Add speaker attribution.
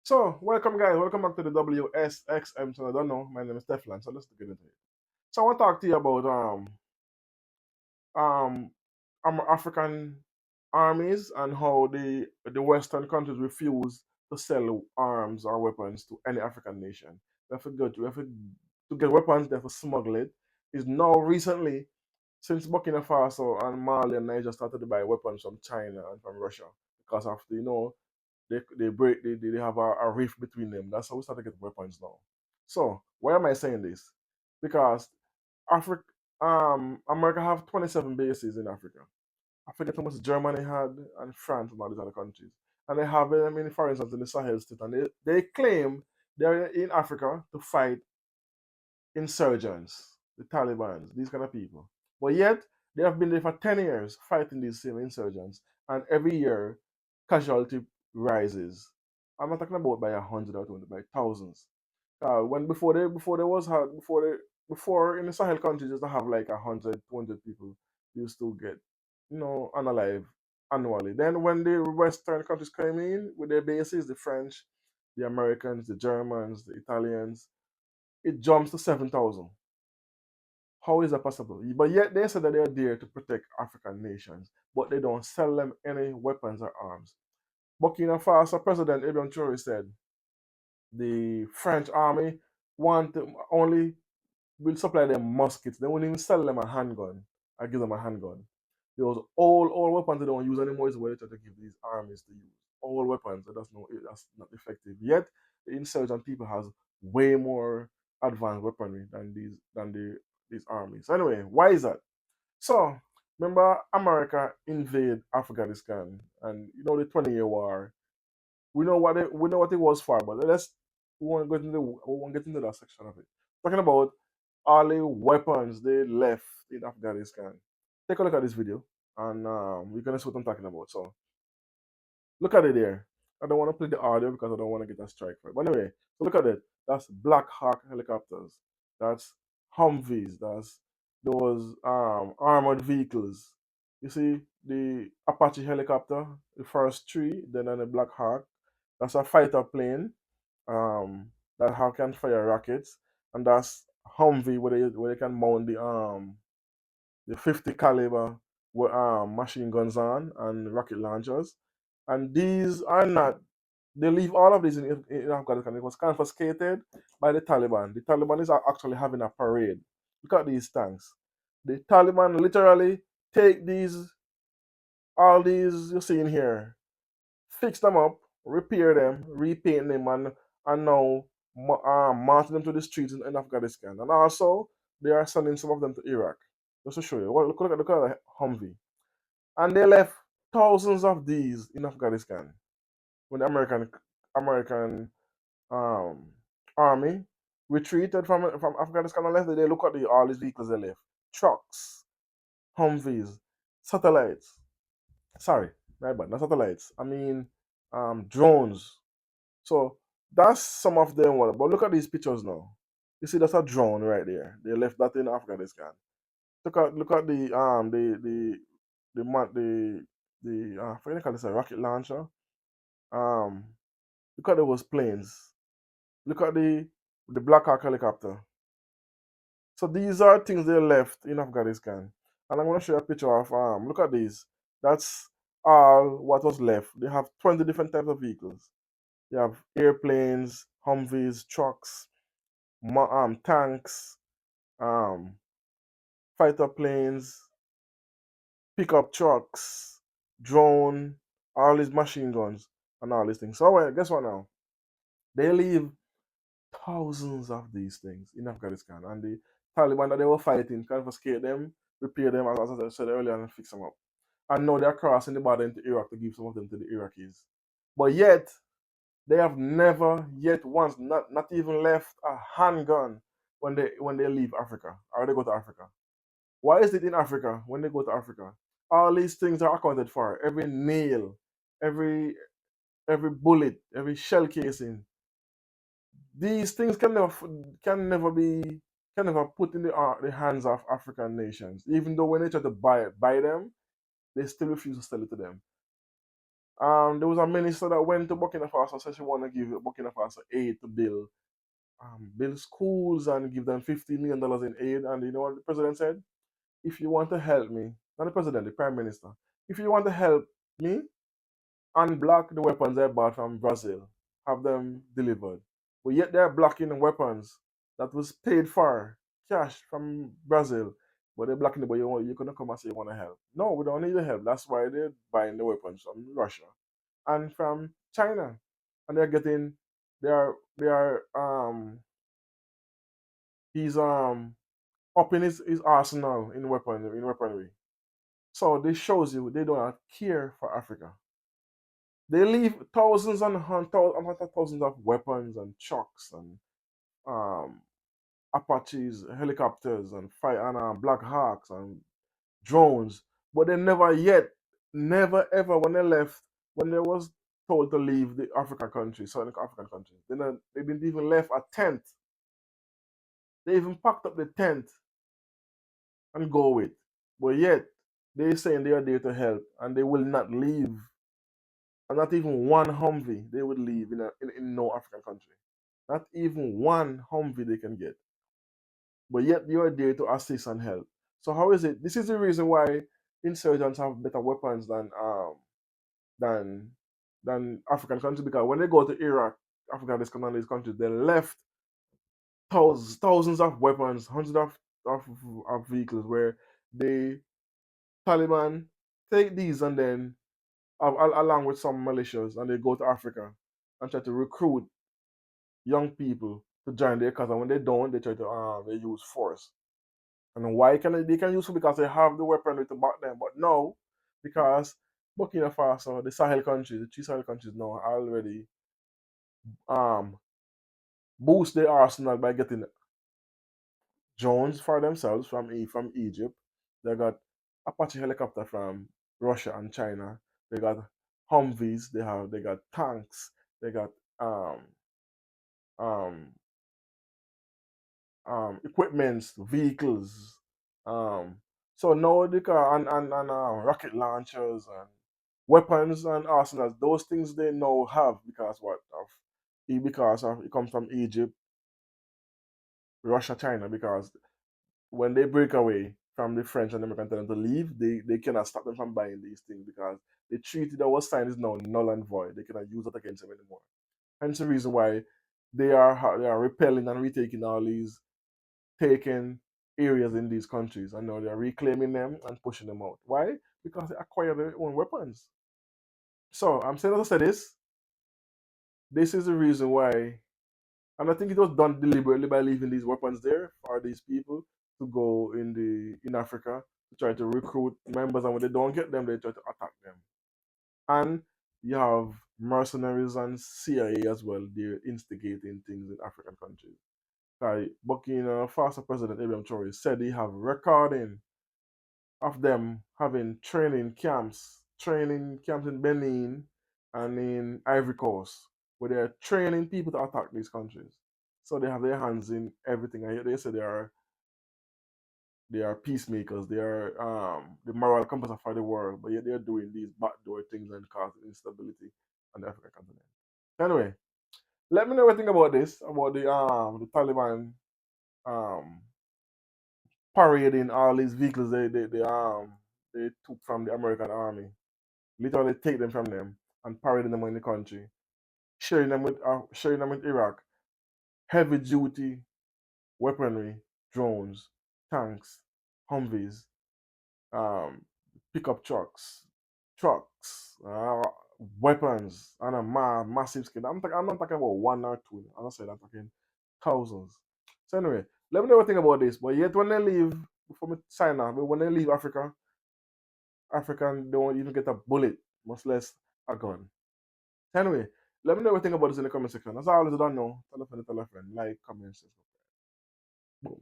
Speaker 1: So, welcome guys, welcome back to the WSXM channel. I don't know, my name is Stefan, so let's get into it. So I want to talk to you about um African armies and how the Western countries refuse to sell arms or weapons to any African nation. We have to get weapons, they have to smuggle it. Is now recently since Burkina Faso and Mali and Niger started to buy weapons from China and from Russia because of they have a rift between them. That's how we start to get weapons now. So why am I saying this? Because Africa, America have 27 bases in Africa. I forget how much Germany had and France and all these other countries, and they have for instance, in the Sahel state, and they claim they're in Africa to fight insurgents, the Taliban, these kind of people. But yet, they have been there for 10 years fighting these same insurgents, and every year, casualty rises. I'm not talking about by 100 or 20, by thousands. When before they was hard before in the Sahel countries just to have like 100, 200 people used to get unalive annually. Then when the Western countries came in with their bases, the French, the Americans, the Germans, the Italians, it jumps to 7,000. How is that possible? But yet they said that they are there to protect African nations, but they don't sell them any weapons or arms. Burkina Faso President Ibrahim Traore said the French army want to only will supply them muskets. They won't even sell them a handgun or give them a handgun. Those all weapons they don't use anymore is what they try to give these armies to use. All weapons, that's not effective. Yet the insurgent people has way more advanced weaponry than these armies. So anyway, why is that? So remember America invade Afghanistan and the 20-year war. We know what it was for, but we won't get into that section of it. Talking about all the weapons they left in Afghanistan. Take a look at this video, and you're gonna see what I'm talking about. So look at it there. I don't want to play the audio because I don't want to get a strike for it. But anyway, so look at it. That's Black Hawk helicopters. That's Humvees. That's those armored vehicles. You see the Apache helicopter, the first three, then on the Black Hawk. That's a fighter plane that how can fire rockets, and that's Humvee where they can mount the 50 caliber machine guns on and rocket launchers. And these are not, they leave all of these in Afghanistan. It was confiscated by the Taliban. The Taliban is actually having a parade. Look at these tanks. The Taliban literally take all these you see in here, fix them up, repair them, repaint them, and now march them to the streets in Afghanistan. And also, they are sending some of them to Iraq. Just to show you. Well, look at the Humvee. And they left thousands of these in Afghanistan when the American um, army retreated from Afghanistan and left. They look at all these vehicles they left: trucks, Humvees, satellites. Sorry, my bad. Not satellites. I mean, drones. So that's some of them. But look at these pictures now. You see, that's a drone right there. They left that in Afghanistan. Look at the mon- the I forget call this a rocket launcher. Um, Look at those planes. Look at the Black Hawk helicopter. So these are things they left in Afghanistan. And I'm gonna show you a picture of look at these. That's all what was left. They have 20 different types of vehicles. They have airplanes, Humvees, trucks, tanks, um, fighter planes, pickup trucks, drone, all these machine guns, and all these things. So well, guess what now? They leave thousands of these things in Afghanistan, and the Taliban that they were fighting confiscate them, repair them, as I said earlier, and fix them up. And now they're crossing the border into Iraq to give some of them to the Iraqis. But yet, they have never yet once, not even left a handgun when they leave Africa or they go to Africa. Why is it in Africa when they go to Africa? All these things are accounted for. Every nail, every every bullet, every shell casing. These things can never be can never put in the hands of African nations. Even though when they try to buy them, they still refuse to sell it to them. There was a minister that went to Burkina Faso, said she want to give Burkina Faso aid to build schools and give them $50 million in aid. And you know what the president said? If you want to help me, not the president, the prime minister, if you want to help me, unblock the weapons I bought from Brazil, have them delivered. But yet they're blocking the weapons that was paid for, cash from Brazil. But they're blocking it, but you're going to come and say you want to help. No, we don't need the help. That's why they're buying the weapons from Russia and from China. And they're getting, he's up in his arsenal in weaponry. So this shows you they don't care for Africa. They leave thousands of weapons and trucks and um, Apaches, helicopters and fire and Black Hawks and drones, but they never ever when they left, when they was told to leave the African countries, certain African countries, they didn't even left a tent. They even packed up the tent and go with. But yet they saying they are there to help and they will not leave. And not even one Humvee they would leave in no African country. Not even one Humvee they can get. But yet you are there to assist and help. So how is it? This is the reason why insurgents have better weapons than than African countries, because when they go to Iraq, Afghanistan, and these countries, they left thousands of weapons, hundreds of vehicles where the Taliban take these and then along with some militias, and they go to Africa and try to recruit young people to join their cause. And when they don't, they try to they use force. And why can they can use it? Because they have the weaponry to back them. But no, because Burkina Faso, the Sahel countries, the three Sahel countries now already um boost their arsenal by getting drones for themselves from Egypt. They got Apache helicopter from Russia and China. They got Humvees. They got tanks. They got um um equipments, vehicles. Um, so now they can and rocket launchers and weapons and arsenals. Those things they now have because what of because of it comes from Egypt, Russia, China. Because when they break away from the French and American tell them to leave, they cannot stop them from buying these things because the treaty that was signed is now null and void. They cannot use it against them anymore. Hence the reason why they are repelling and retaking all these taken areas in these countries, and now they're reclaiming them and pushing them out. Why? Because they acquire their own weapons. So I'm saying, as I said, this is the reason why, and I think it was done deliberately by leaving these weapons there for these people to go in Africa to try to recruit members, and when they don't get them, they try to attack them. And you have mercenaries and CIA as well. They're instigating things in African countries. Burkina Faso President Ibrahim Traore said he have recording of them having training camps in Benin and in Ivory Coast, where they are training people to attack these countries. So they have their hands in everything. And they say they are peacemakers. They are the moral compass of the world, but yet they are doing these backdoor things and causing instability on the African continent. Anyway, let me know what you think about this, about the Taliban um parading all these vehicles they took from the American army, literally take them from them and parading them in the country, sharing them with Iraq, heavy duty weaponry, drones, tanks, Humvees, um, pickup trucks, weapons, and a massive scale. I'm not talking about one or two. I'm not saying I'm talking thousands. So anyway, let me know what you think about this. But yet when they leave, before me sign off, but when they leave Africa, African don't even get a bullet, much less a gun. Anyway, let me know what you think about this in the comment section. As always, I don't know. Tell a friend, like, comment, subscribe. Boom.